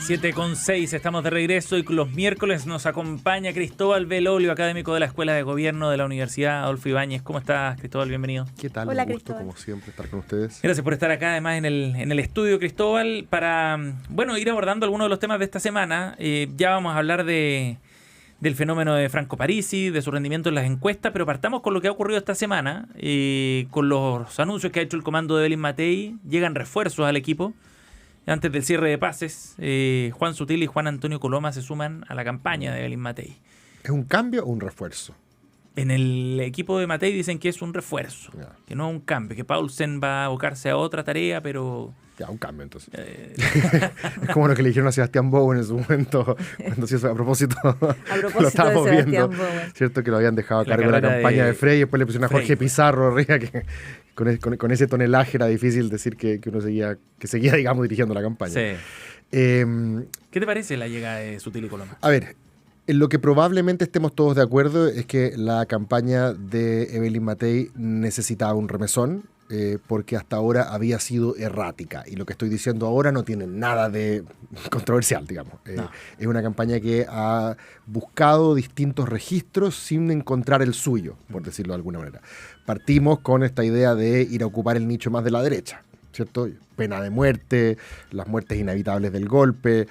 7:06, estamos de regreso y los miércoles nos acompaña Cristóbal Belolio, académico de la Escuela de Gobierno de la Universidad Adolfo Ibáñez. ¿Cómo estás, Cristóbal? Bienvenido. ¿Qué tal? Hola, Un gusto, Cristóbal. como siempre, estar con ustedes. Gracias por estar acá, además, en el estudio, Cristóbal, para ir abordando algunos de los temas de esta semana. Ya vamos a hablar del fenómeno de Franco Parisi, de su rendimiento en las encuestas, pero partamos con lo que ha ocurrido esta semana, con los anuncios que ha hecho el comando de Evelyn Matei. Llegan refuerzos al equipo. Antes del cierre de pases, Juan Sutil y Juan Antonio Coloma se suman a la campaña de Evelyn Matei. ¿Es un cambio o un refuerzo? En el equipo de Matei dicen que es un refuerzo, Ya. que no es un cambio, que Paulsen va a abocarse a otra tarea, pero... Ya, un cambio entonces. Es como lo que le dijeron a Sebastián Bowen en su momento, cuando se hizo a propósito lo estábamos de Sebastián viendo, Bowen. ¿cierto? Que lo habían dejado a La cargo de la carrera campaña de Frey, y después le pusieron a Frey, Jorge pues. Pizarro arriba, que con ese tonelaje era difícil decir que uno seguía, digamos, dirigiendo la campaña. Sí. Eh, ¿Qué te parece la llegada de Sutil y Coloma? A ver, en lo que probablemente estemos todos de acuerdo es que la campaña de Evelyn Matei necesitaba un remesón, porque hasta ahora había sido errática. Y lo que estoy diciendo ahora no tiene nada de controversial, digamos. No. Es una campaña que ha buscado distintos registros sin encontrar el suyo, por decirlo de alguna manera. Partimos con esta idea de ir a ocupar el nicho más de la derecha, ¿cierto? Pena de muerte, las muertes inevitables del golpe,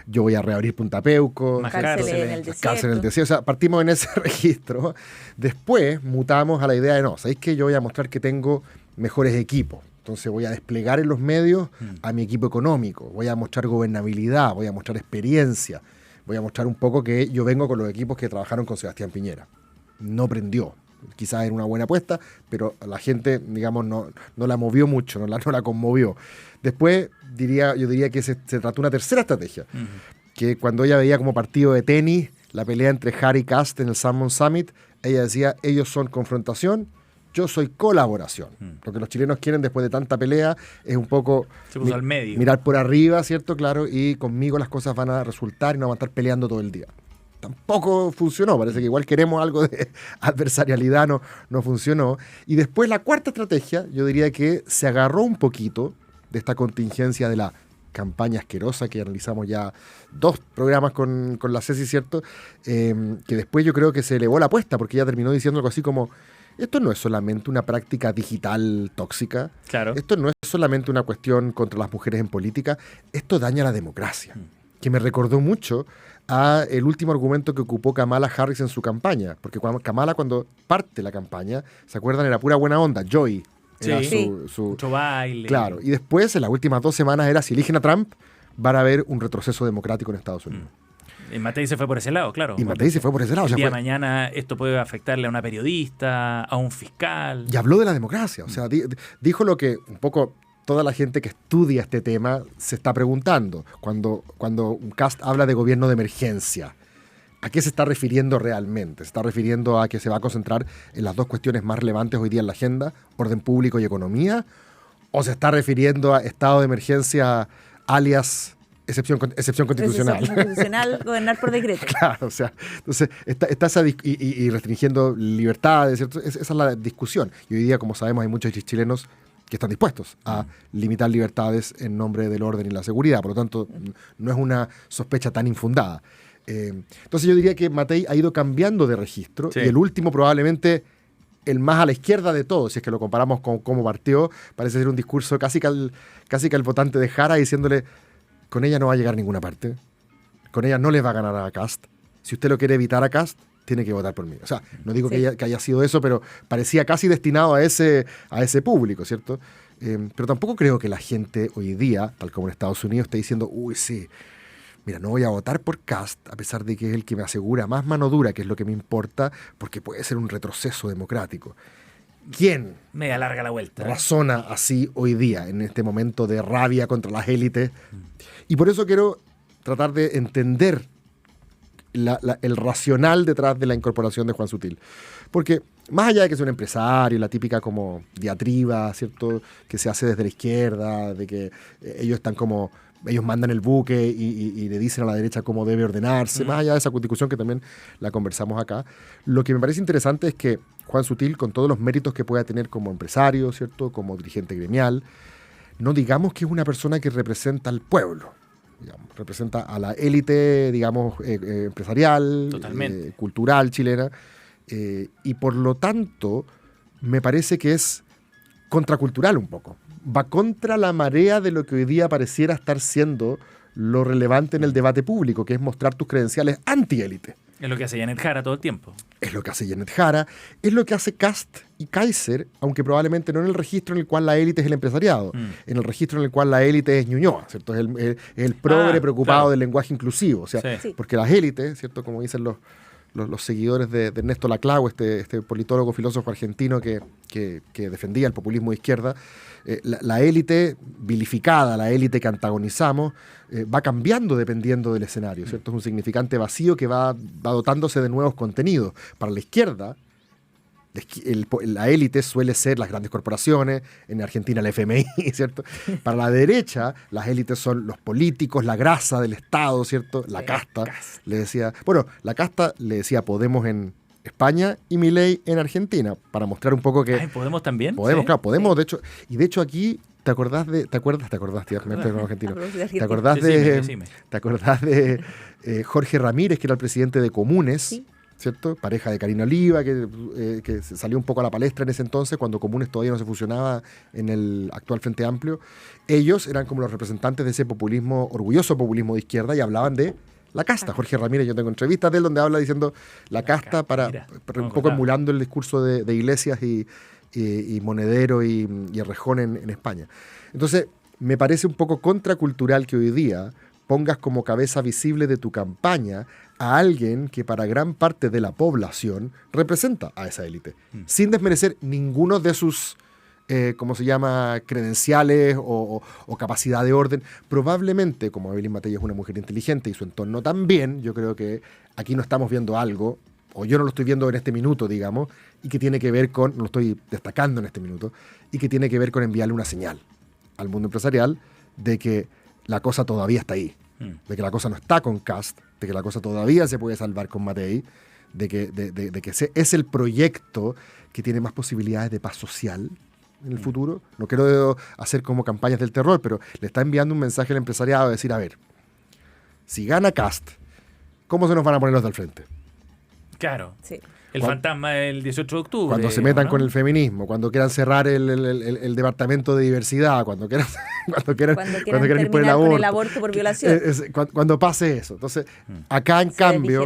yo voy a reabrir Punta Peuco, Más Cárceles cárceles. en el desierto. cárcel en el desierto. O sea, partimos en ese registro. Después mutamos a la idea de no, ¿sabéis qué? Yo voy a mostrar que tengo mejores equipos. Entonces voy a desplegar en los medios a mi equipo económico, voy a mostrar gobernabilidad, voy a mostrar experiencia, voy a mostrar un poco que yo vengo con los equipos que trabajaron con Sebastián Piñera. No prendió. Quizás era una buena apuesta, pero la gente, digamos, no la movió mucho, no la conmovió. Después yo diría que se trató una tercera estrategia, que cuando ella veía como partido de tenis la pelea entre Harry y Cast en el Salmon Summit, ella decía, ellos son confrontación, yo soy colaboración. Lo que los chilenos quieren después de tanta pelea es un poco Se puso al medio. mirar por arriba, ¿cierto? Claro, y conmigo las cosas van a resultar y no van a estar peleando todo el día. Tampoco funcionó, parece que igual queremos algo de adversarialidad, no funcionó. Y después la cuarta estrategia, yo diría que se agarró un poquito de esta contingencia de la campaña asquerosa que analizamos ya 2 programas con la Ceci, ¿cierto? Que después yo creo que se elevó la apuesta, porque ella terminó diciendo algo así como, esto no es solamente una práctica digital tóxica, Claro. esto no es solamente una cuestión contra las mujeres en política, esto daña la democracia. Que me recordó mucho a el último argumento que ocupó Kamala Harris en su campaña, porque Kamala cuando parte la campaña, ¿se acuerdan? Era pura buena onda, Joy. Era Sí. su Mucho baile. claro, y después en las últimas 2 semanas era, si eligen a Trump, van a haber un retroceso democrático en Estados Unidos. Y Matei se fue por ese lado, claro. Y Matei se fue por ese lado. O El sea, día de fue- mañana esto puede afectarle a una periodista, a un fiscal. y habló de la democracia, o sea, dijo lo que un poco toda la gente que estudia este tema se está preguntando cuando Kast habla de gobierno de emergencia. ¿A qué se está refiriendo realmente? ¿Se está refiriendo a que se va a concentrar en las 2 cuestiones más relevantes hoy día en la agenda, orden público y economía? ¿O se está refiriendo a estado de emergencia alias excepción constitucional? Excepción constitucional, gobernar por decreto. Claro, o sea, entonces está esa y restringiendo libertades, ¿cierto? Esa es la discusión. Y hoy día, como sabemos, hay muchos chilenos que están dispuestos a limitar libertades en nombre del orden y la seguridad. Por lo tanto, no es una sospecha tan infundada. Entonces yo diría que Matei ha ido cambiando de registro, Sí. y el último probablemente el más a la izquierda de todos, si es que lo comparamos con cómo partió, parece ser un discurso casi que al votante de Jara diciéndole, con ella no va a llegar a ninguna parte, con ella no le va a ganar a Kast, si usted lo quiere evitar a Kast, tiene que votar por mí. O sea, no digo Sí. que haya sido eso, pero parecía casi destinado a ese público, ¿cierto? Pero tampoco creo que la gente hoy día, tal como en Estados Unidos, esté diciendo, uy, sí, mira, no voy a votar por Kast, a pesar de que es el que me asegura más mano dura, que es lo que me importa, porque puede ser un retroceso democrático. ¿Quién Media larga la vuelta. razona así hoy día, en este momento de rabia contra las élites? Y por eso quiero tratar de entender el racional detrás de la incorporación de Juan Sutil. Porque más allá de que sea un empresario, la típica como diatriba, ¿cierto?, que se hace desde la izquierda, de que ellos están como, ellos mandan el buque y le dicen a la derecha cómo debe ordenarse, más allá de esa discusión que también la conversamos acá, lo que me parece interesante es que Juan Sutil, con todos los méritos que pueda tener como empresario, ¿cierto?, como dirigente gremial, no digamos que es una persona que representa al pueblo. digamos. Representa a la élite, digamos, empresarial, cultural chilena, y por lo tanto me parece que es contracultural un poco. Va contra la marea de lo que hoy día pareciera estar siendo lo relevante en el debate público, que es mostrar tus credenciales anti-élite. Es lo que hace Janet Jara todo el tiempo. Es lo que hace Janet Jara, es lo que hace Kast y Kaiser, aunque probablemente no en el registro en el cual la élite es el empresariado, en el registro en el cual la élite es Ñuñoa, ¿cierto? Es el progre preocupado del lenguaje inclusivo, o sea, porque las élites, ¿cierto? Como dicen los seguidores de Ernesto Laclau, este politólogo filósofo argentino que defendía el populismo de izquierda, la élite vilificada, la élite que antagonizamos, va cambiando dependiendo del escenario, ¿cierto? Es un significante vacío que va dotándose de nuevos contenidos. Para la izquierda, la élite suele ser las grandes corporaciones, en Argentina la FMI, ¿cierto? Para la derecha, las élites son los políticos, la grasa del Estado, ¿cierto? La casta, le decía... Bueno, la casta le decía Podemos en España y Milei en Argentina, para mostrar un poco que... Ay, ¿Podemos también? Podemos, ¿Sí? Claro, Podemos, de hecho... Y de hecho aquí... ¿Te acordás, tía? Me estoy con argentino. ¿Te acordás de Jorge Ramírez, que era el presidente de Comunes? Sí. ¿Cierto? Pareja de Karina Oliva, que salió un poco a la palestra en ese entonces, cuando Comunes todavía no se fusionaba en el actual Frente Amplio. Ellos eran como los representantes de ese populismo, orgulloso populismo de izquierda, y hablaban de la casta. Jorge Ramírez, yo tengo entrevistas de él donde habla diciendo la casta, para un poco emulando el discurso de Iglesias y Monedero y Errejón en España. Entonces, me parece un poco contracultural que hoy día pongas como cabeza visible de tu campaña a alguien que para gran parte de la población representa a esa élite, sin desmerecer ninguno de sus, credenciales o capacidad de orden. Probablemente, como Evelyn Matei es una mujer inteligente y su entorno también, yo creo que aquí no estamos viendo algo, o yo no lo estoy viendo en este minuto, digamos, y que tiene que ver con, no lo estoy destacando en este minuto, y que tiene que ver con enviarle una señal al mundo empresarial de que la cosa todavía está ahí, de que la cosa no está con Kast, de que la cosa todavía se puede salvar con Matei, de que es el proyecto que tiene más posibilidades de paz social en el futuro. No quiero hacer como campañas del terror, pero le está enviando un mensaje al empresariado de decir, a ver, si gana Kast, ¿cómo se nos van a poner los del frente? Claro. Sí. El fantasma del 18 de octubre. Cuando se metan con el feminismo, cuando quieran cerrar el departamento de diversidad, cuando quieran ir por el aborto. Con el aborto por violación. Cuando pase eso. Entonces, acá en cambio,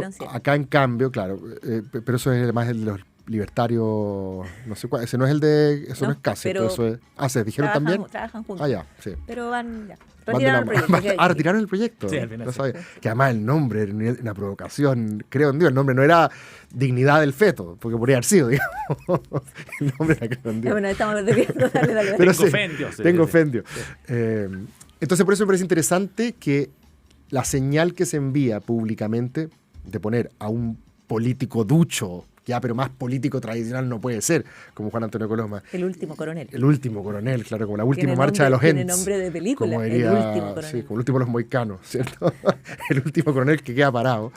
claro, pero eso es además el de los libertarios, no sé cuál, ese no es el de, eso no es casi, pero eso es, ¿se dijeron también? Trabajan juntos. Ah, ya, sí. Pero van ya. Retiraron el proyecto. Retiraron el proyecto. Sí, al final. Sí. Que además el nombre era una provocación, creo en Dios, el nombre no era Dignidad del Feto, porque podría haber sido, digamos. El nombre era Creo en Dios. Bueno, estamos desviando, dale. Pero tengo ofendido. Entonces, por eso me parece interesante que la señal que se envía públicamente de poner a un político ducho, ya, pero más político tradicional no puede ser, como Juan Antonio Coloma. El último coronel. El último coronel, claro, como la última marcha de los Ents. Tiene nombre de película, como diría, el último coronel. Sí, como el último de los moicanos, ¿cierto? El último coronel que queda parado.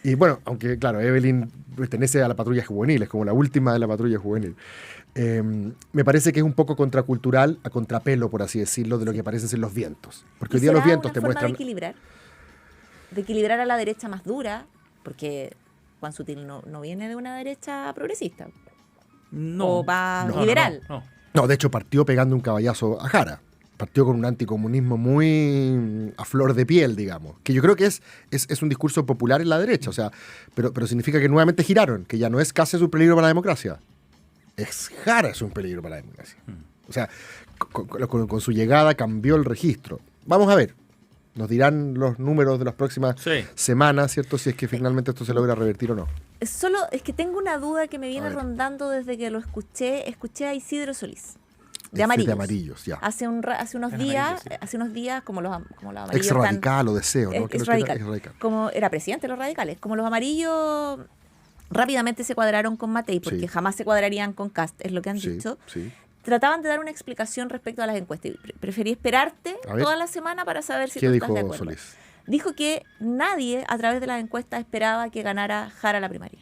Y bueno, aunque claro, Evelyn pertenece a la patrulla juvenil, es como la última de la patrulla juvenil. Me parece que es un poco contracultural, a contrapelo, por así decirlo, de lo que parecen ser los vientos. Porque hoy día los vientos te muestran... De equilibrar a la derecha más dura, porque Juan Sutil no viene de una derecha progresista. No. O va liberal. No, de hecho partió pegando un caballazo a Jara. Partió con un anticomunismo muy a flor de piel, digamos. Que yo creo que es un discurso popular en la derecha. O sea, pero significa que nuevamente giraron, que ya no es Kast un peligro para la democracia. Es Jara es un peligro para la democracia. O sea, con su llegada cambió el registro. Vamos a ver. Nos dirán los números de las próximas semanas, ¿cierto? Si es que finalmente esto se logra revertir o no. Solo es que tengo una duda que me viene rondando desde que lo escuché. Escuché a Isidro Solís. De Amarillos. De Amarillos, ya. Hace unos días, como los Amarillos. Ex radical o deseo, ¿no? Es radical. Como era presidente de los radicales. Como los Amarillos rápidamente se cuadraron con Matei, porque jamás se cuadrarían con Kast, es lo que han dicho. Sí. Trataban de dar una explicación respecto a las encuestas. Preferí esperarte toda la semana para saber si tú estás de acuerdo. Solís? Dijo que nadie a través de las encuestas esperaba que ganara Jara la primaria.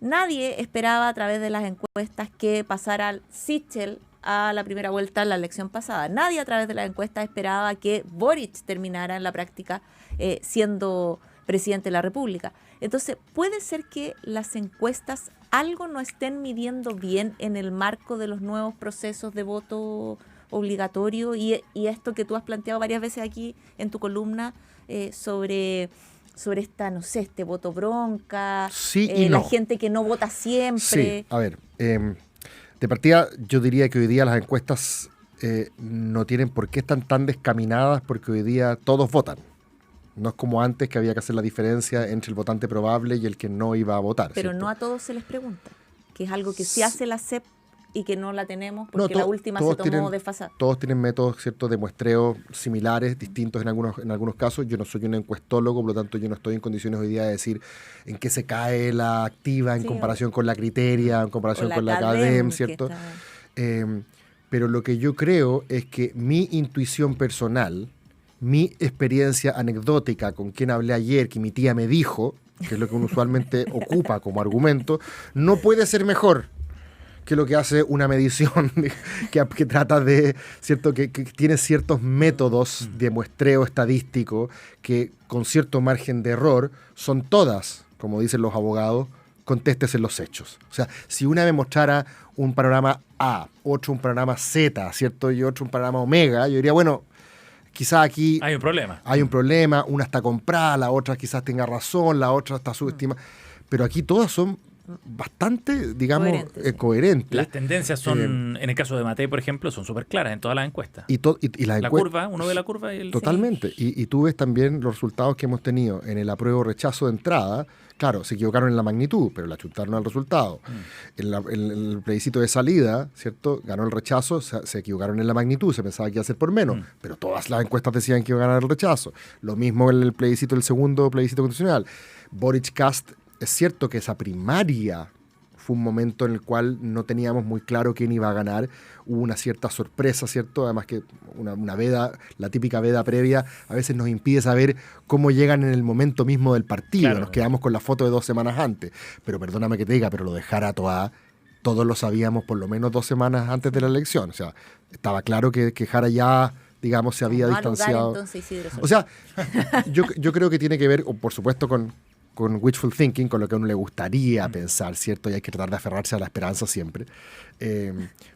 Nadie esperaba a través de las encuestas que pasara Sichel a la primera vuelta en la elección pasada. Nadie a través de la encuesta esperaba que Boric terminara en la práctica siendo presidente de la República. Entonces, puede ser que las encuestas algo no estén midiendo bien en el marco de los nuevos procesos de voto obligatorio y esto que tú has planteado varias veces aquí en tu columna sobre esta, no sé, este voto bronca, sí y la no. gente que no vota siempre. Sí, a ver, de partida yo diría que hoy día las encuestas no tienen por qué están tan descaminadas porque hoy día todos votan. No es como antes que había que hacer la diferencia entre el votante probable y el que no iba a votar. Pero ¿cierto? no a todos se les pregunta, que es algo que sí hace la CEP y que no la tenemos porque la última se tomó desfasada. Todos tienen métodos, ¿cierto?, de muestreo similares, distintos en algunos casos. Yo no soy un encuestólogo, por lo tanto yo no estoy en condiciones hoy día de decir en qué se cae la activa en comparación con la criteria, en comparación con la academia, ¿cierto? Pero lo que yo creo es que mi intuición personal, mi experiencia anecdótica con quien hablé ayer, que mi tía me dijo, que es lo que uno usualmente ocupa como argumento, no puede ser mejor que lo que hace una medición que trata de, ¿cierto?, que tiene ciertos métodos de muestreo estadístico que con cierto margen de error son todas, como dicen los abogados, contestes en los hechos. O sea, si una me mostrara un panorama A, otro un panorama Z, ¿cierto?, y otro un panorama omega, yo diría, bueno, quizás aquí hay un problema. Hay un problema, una está comprada, la otra quizás tenga razón, la otra está subestimada. Pero aquí todas son bastante, digamos, coherentes. Las tendencias son, en el caso de Matei, por ejemplo, son súper claras en todas las encuestas. Y la curva, uno ve la curva y el... Totalmente. Sí. Y tú ves también los resultados que hemos tenido en el apruebo-rechazo de entrada. Claro, se equivocaron en la magnitud, pero le achuntaron al resultado. En el plebiscito de salida, ¿cierto?, ganó el rechazo, se equivocaron en la magnitud, se pensaba que iba a ser por menos, pero todas las encuestas decían que iba a ganar el rechazo. Lo mismo en el plebiscito, el segundo plebiscito constitucional. Boric Kast, es cierto que esa primaria fue un momento en el cual no teníamos muy claro quién iba a ganar. Hubo una cierta sorpresa, ¿cierto? Además que una veda, la típica veda previa, a veces nos impide saber cómo llegan en el momento mismo del partido. Claro. Nos quedamos con la foto de 2 semanas antes. Pero perdóname que te diga, pero lo de Jara Toá, todos lo sabíamos por lo menos 2 semanas antes de la elección. O sea, estaba claro que Jara ya, digamos, se había distanciado. Entonces, o sea, yo creo que tiene que ver, por supuesto, con wishful thinking, con lo que a uno le gustaría pensar, ¿cierto? Y hay que tratar de aferrarse a la esperanza siempre.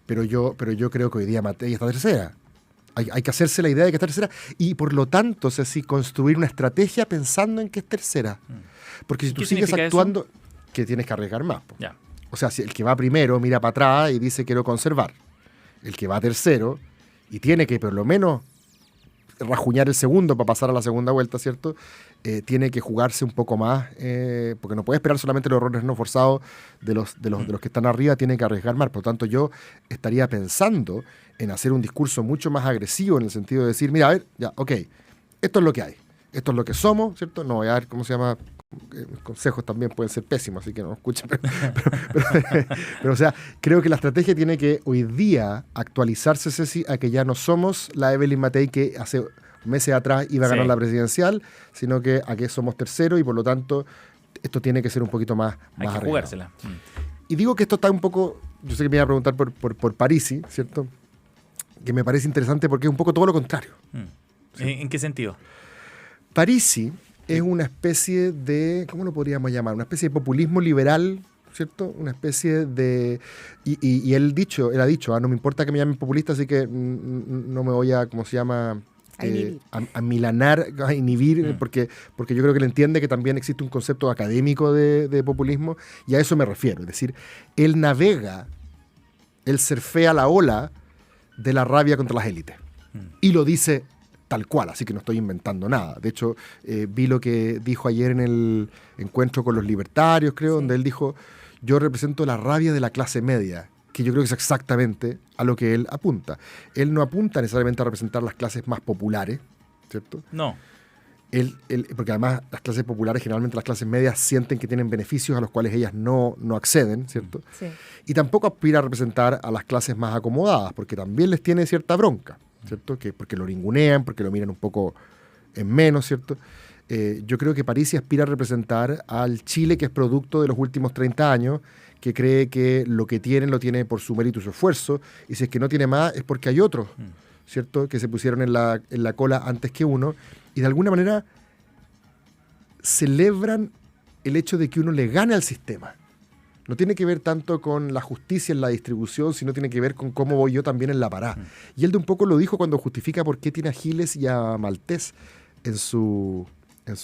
Pero yo creo que hoy día Matei está tercera. Hay que hacerse la idea de que está tercera y, por lo tanto, construir una estrategia pensando en que es tercera. Porque si tú sigues actuando, que tienes que arriesgar más. Ya. O sea, si el que va primero mira para atrás y dice quiero conservar. El que va tercero y tiene que, por lo menos, rajuñar el segundo para pasar a la segunda vuelta, ¿cierto? Tiene que jugarse un poco más, porque no puede esperar solamente los errores no forzados de los que están arriba, tiene que arriesgar más. Por lo tanto, yo estaría pensando en hacer un discurso mucho más agresivo en el sentido de decir, mira, a ver, ya, ok, esto es lo que hay, esto es lo que somos, ¿cierto? No voy a ver cómo se llama, consejos también pueden ser pésimos, así que no escuchen, pero o sea, creo que la estrategia tiene que hoy día actualizarse, Ceci, a que ya no somos la Evelyn Matei que hace meses atrás iba a ganar la presidencial, sino que aquí somos tercero y por lo tanto esto tiene que ser un poquito más hay que jugársela. Y digo que esto está un poco, yo sé que me iba a preguntar por Parisi, ¿cierto? Que me parece interesante porque es un poco todo lo contrario. ¿Sí? ¿En qué sentido? Parisi es una especie de, ¿cómo lo podríamos llamar? Una especie de populismo liberal, ¿cierto? Una especie de... Y él ha dicho, no me importa que me llamen populista, así que no me voy a, ¿cómo se llama? A milanar, a inhibir, porque yo creo que él entiende que también existe un concepto académico de populismo, y a eso me refiero. Es decir, él navega, él surfea la ola de la rabia contra las élites. Y lo dice tal cual, así que no estoy inventando nada. De hecho, vi lo que dijo ayer en el encuentro con los libertarios, creo, donde él dijo, yo represento la rabia de la clase media, que yo creo que es exactamente a lo que él apunta. Él no apunta necesariamente a representar las clases más populares, ¿cierto? No. Porque además las clases populares, generalmente las clases medias, sienten que tienen beneficios a los cuales ellas no acceden, ¿cierto? Sí. Y tampoco aspira a representar a las clases más acomodadas, porque también les tiene cierta bronca, ¿cierto? Porque lo ningunean, porque lo miran un poco en menos, ¿cierto? Yo creo que Parisi aspira a representar al Chile que es producto de los últimos 30 años, que cree que lo que tiene lo tiene por su mérito y su esfuerzo, y si es que no tiene más es porque hay otros, ¿cierto?, que se pusieron en la cola antes que uno, y de alguna manera celebran el hecho de que uno le gane al sistema. No tiene que ver tanto con la justicia en la distribución, sino tiene que ver con cómo voy yo también en la pará. Y él de un poco lo dijo cuando justifica por qué tiene a Giles y a Maltés en su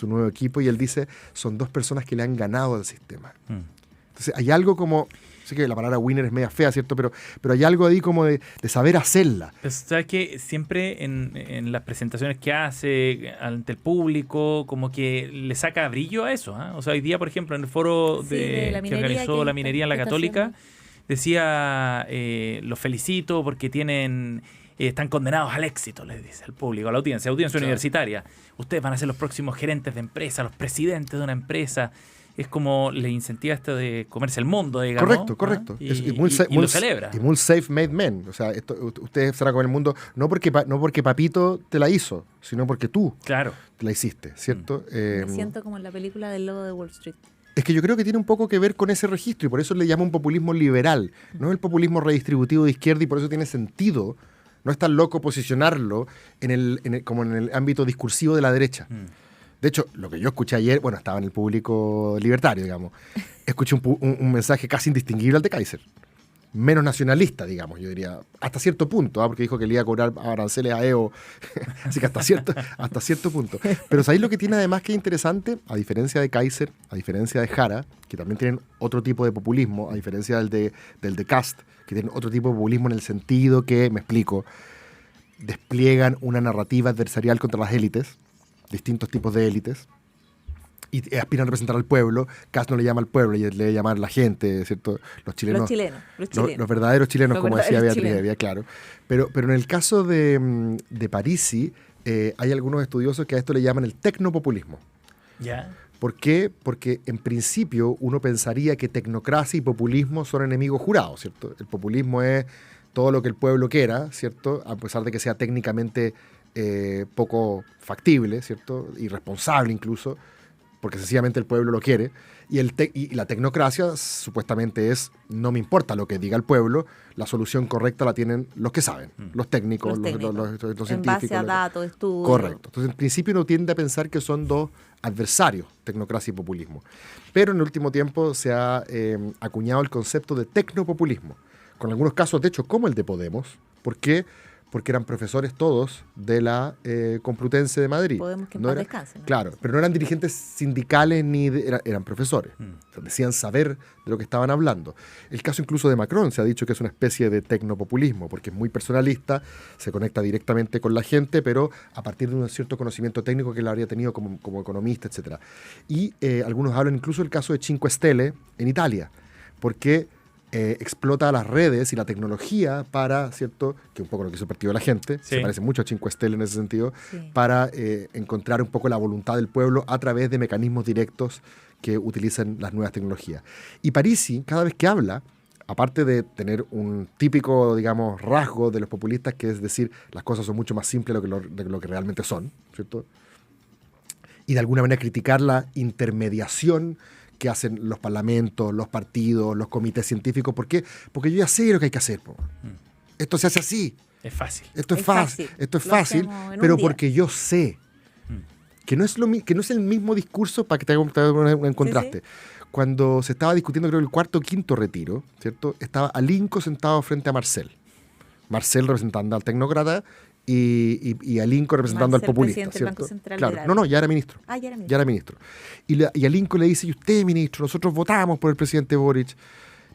nuevo equipo, y él dice, son dos personas que le han ganado al sistema. Entonces hay algo como, sé que la palabra winner es media fea, ¿cierto? Pero hay algo ahí como de saber hacerla. Pues, ¿sabes qué? Siempre en las presentaciones que hace ante el público, como que le saca brillo a eso, ¿eh? O sea, hoy día, por ejemplo, en el foro de la que minería organizó la minería en la Católica, haciendo. decía, los felicito porque están condenados al éxito, les dice al público, a la audiencia Claro. universitaria. Ustedes van a ser los próximos gerentes de empresa, los presidentes de una empresa. Es como le incentiva esto de comerse el mundo, digamos. Correcto. Y, Y lo celebra. Y muy self-made men. O sea, ustedes se van a comer el mundo no porque Papito te la hizo, sino porque tú Claro. te la hiciste, ¿cierto? Me siento como en la película del lobo de Wall Street. Es que yo creo que tiene un poco que ver con ese registro, y por eso le llamo un populismo liberal. No es el populismo redistributivo de izquierda, y por eso tiene sentido. No es tan loco posicionarlo como en el ámbito discursivo de la derecha. De hecho, lo que yo escuché ayer, bueno, estaba en el público libertario, digamos, escuché un mensaje casi indistinguible al de Kaiser. Menos nacionalista, digamos, yo diría, hasta cierto punto, porque dijo que le iba a cobrar aranceles a EO, así que hasta cierto punto. Pero ¿sabéis lo que tiene además que es interesante? A diferencia de Kaiser, a diferencia de Jara, que también tienen otro tipo de populismo, a diferencia del de Kast, que tienen otro tipo de populismo en el sentido que, me explico, despliegan una narrativa adversarial contra las élites, distintos tipos de élites, y aspiran a representar al pueblo. Kast no le llama al pueblo, le debe llamar a la gente, ¿cierto? Los chilenos. Los verdaderos chilenos, como decía Beatriz Hevia, claro. Pero en el caso de Parisi, hay algunos estudiosos que a esto le llaman el tecnopopulismo. ¿Ya? ¿Por qué? Porque en principio uno pensaría que tecnocracia y populismo son enemigos jurados, ¿cierto? El populismo es todo lo que el pueblo quiera, ¿cierto? A pesar de que sea técnicamente poco factible, ¿cierto? Irresponsable incluso, porque sencillamente el pueblo lo quiere. Y la tecnocracia supuestamente es, no me importa lo que diga el pueblo, la solución correcta la tienen los que saben, los técnicos, los científicos. En base a datos, estudios. Correcto. Entonces, en principio uno tiende a pensar que son dos adversarios, tecnocracia y populismo. Pero en el último tiempo se ha acuñado el concepto de tecnopopulismo, con algunos casos, de hecho, como el de Podemos. ¿Por qué? Porque eran profesores todos de la Complutense de Madrid. Podemos que en paz descansen, ¿no? Claro, pero no eran dirigentes sindicales eran profesores. O sea, decían saber de lo que estaban hablando. El caso incluso de Macron se ha dicho que es una especie de tecnopopulismo, porque es muy personalista, se conecta directamente con la gente, pero a partir de un cierto conocimiento técnico que él habría tenido como economista, etc. Y algunos hablan incluso del caso de Cinque Stelle en Italia, porque explota las redes y la tecnología para, ¿cierto?, que un poco lo que hizo el Partido de la Gente, sí. Se parece mucho a Cinque Stelle en ese sentido, Sí. para encontrar un poco la voluntad del pueblo a través de mecanismos directos que utilizan las nuevas tecnologías. Y Parisi, cada vez que habla, aparte de tener un típico, digamos, rasgo de los populistas, que es decir, las cosas son mucho más simples de lo que realmente son, ¿cierto?, y de alguna manera criticar la intermediación que hacen los parlamentos, los partidos, los comités científicos. ¿Por qué? Porque yo ya sé lo que hay que hacer. Esto se hace así. Es fácil. Esto es fácil. Esto es Lo fácil, hacemos en un pero día. porque yo sé. Que no es el mismo discurso, para que te haga un contraste. Sí. Cuando se estaba discutiendo, creo, el cuarto o quinto retiro, ¿cierto? Estaba Alinco sentado frente a Marcel. Marcel representando al tecnócrata y Alinco representando Marcel, al populista, presidente del Banco ¿cierto? Central Claro. del No, ya era ministro. Ah, ya era Ya era ministro. Y Alinco le dice, y usted, ministro, nosotros votamos por el presidente Boric.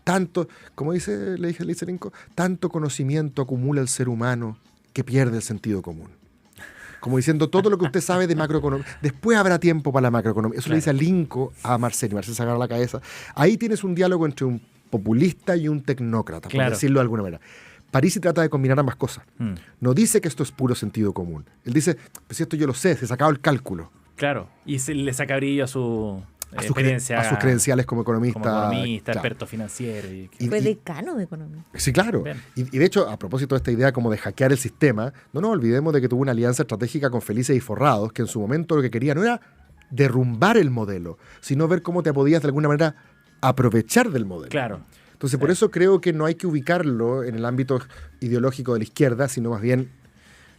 Tanto, como le dice Alinco, tanto conocimiento acumula el ser humano que pierde el sentido común. Como diciendo, todo lo que usted sabe de macroeconomía, después habrá tiempo para la macroeconomía. Eso Claro. le dice Alinco a Marcel, y Marcel se agarra la cabeza. Ahí tienes un diálogo entre un populista y un tecnócrata, Claro. por decirlo de alguna manera. Parisi trata de combinar ambas cosas. No dice que esto es puro sentido común. Él dice, pues esto yo lo sé, se sacaba el cálculo. Claro. Y se le saca brillo a su A experiencia. sus credenciales como economista. Como economista, claro. experto financiero. Y- Fue decano de economía. Sí, claro. Bien. Y de hecho, a propósito de esta idea como de hackear el sistema, no nos olvidemos de que tuvo una alianza estratégica con Felices y Forrados, que en su momento lo que quería no era derrumbar el modelo, sino ver cómo te podías de alguna manera aprovechar del modelo. Claro. Entonces, por eso creo que no hay que ubicarlo en el ámbito ideológico de la izquierda, sino más bien,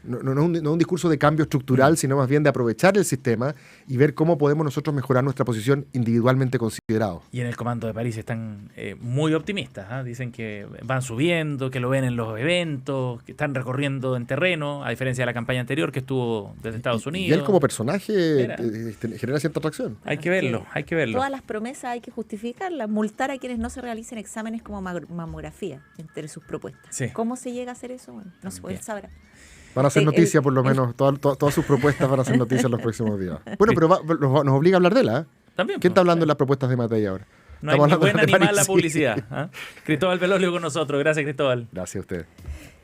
no un discurso de cambio estructural, sino más bien de aprovechar el sistema y ver cómo podemos nosotros mejorar nuestra posición individualmente considerados. Y en el Comando de París están muy optimistas, ¿ah? Dicen que van subiendo, que lo ven en los eventos, que están recorriendo en terreno, a diferencia de la campaña anterior que estuvo desde Estados Unidos. Y él como personaje Mira. genera cierta atracción. Hay que verlo, hay que verlo. Todas las promesas hay que justificarlas, multar a quienes no se realicen exámenes como mamografía entre sus propuestas. Sí. ¿Cómo se llega a hacer eso? Bueno, no sé, él sabrá. Van a hacer noticia, por lo menos. Todas sus propuestas van a ser noticia en los próximos días. Bueno, pero nos obliga a hablar de él, ¿eh? También, ¿Quién pues, está hablando en las propuestas de Matei ahora? No hay Estamos ni hablando buena de ni París, mala sí. publicidad. ¿Ah? Cristóbal Belolio con nosotros. Gracias, Cristóbal. Gracias a usted.